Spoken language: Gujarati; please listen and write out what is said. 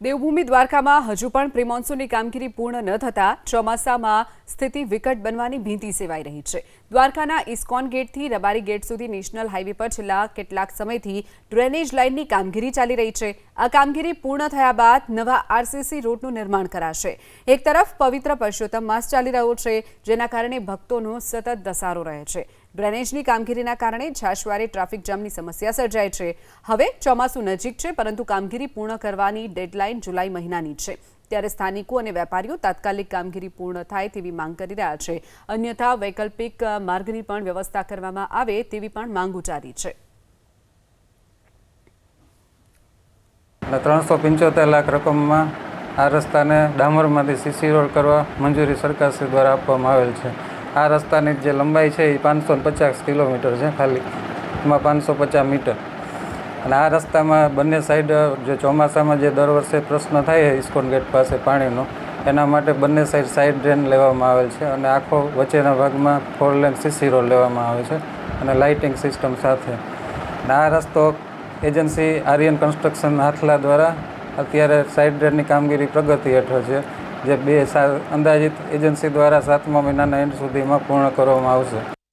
દેવભૂમિ દ્વારકામાં હજુ પણ પ્રી-મોન્સૂનની કામગીરી પૂર્ણ ન થતાં ચોમાસામાં સ્થિતિ વિકટ બનવાની ભીતિ સેવાઈ રહી છે। દ્વારકાના ઇસ્કોન ગેટથી રબારી ગેટ સુધી નેશનલ હાઈવે પર છેલ્લા કેટલાક સમયથી ડ્રેનેજ લાઇનની કામગીરી ચાલી રહી છે। આ કામગીરી પૂર્ણ થયા બાદ નવા આરસીસી રોડનું નિર્માણ કરાશે। એક તરફ પવિત્ર પુરુષોત્તમ માસ ચાલી રહ્યો છે, જેના કારણે ભક્તોનો સતત ધસારો રહે છે। ડ્રેનેજની કામગીરીના કારણે છાશવારે ટ્રાફિક જામની સમસ્યા સર્જાય છે। હવે ચોમાસું નજીક છે, પરંતુ કામગીરી પૂર્ણ કરવાની ડેડલાઇન જુલાઈ મહિનાની છે। ત્યારે સ્થાનિકો અને વેપારીઓ તાત્કાલિક કામગીરી પૂર્ણ થાય તેવી માંગ કરી રહ્યા છે। અન્યથા વૈકલ્પિક માર્ગની પણ વ્યવસ્થા કરવામાં આવે તેવી પણ માંગ ઉચ્ચારી છે। 375 લાખ રકમમાં આ રસ્તાને ડામરમાંથી સીસી રોડ કરવા મંજૂરી સરકારશ્રી દ્વારા આપવામાં આવેલ છે। આ રસ્તાની જે લંબાઈ છે એ 550 કિલોમીટર છે, ખાલી એમાં 550 મીટર। અને આ રસ્તામાં બંને સાઈડ જે ચોમાસામાં જે દર વર્ષે પ્રશ્ન થાય છે ઇસ્કોન ગેટ પાસે પાણીનો, એના માટે બંને સાઈડ ડ્રેન લેવામાં આવેલ છે અને આખો વચ્ચેના ભાગમાં 4 લેન સીસી રોડ લેવામાં આવે છે અને લાઇટિંગ સિસ્ટમ સાથે। અને આ રસ્તો એજન્સી આર્યન કન્સ્ટ્રક્શન હાથલા દ્વારા અત્યારે સાઈડ ડ્રેનની કામગીરી પ્રગતિ હેઠળ છે, જે અંદાજિત એજન્સી દ્વારા 7મા મહિનાના એન્ડ સુધીમાં પૂર્ણ કરવામાં આવશે।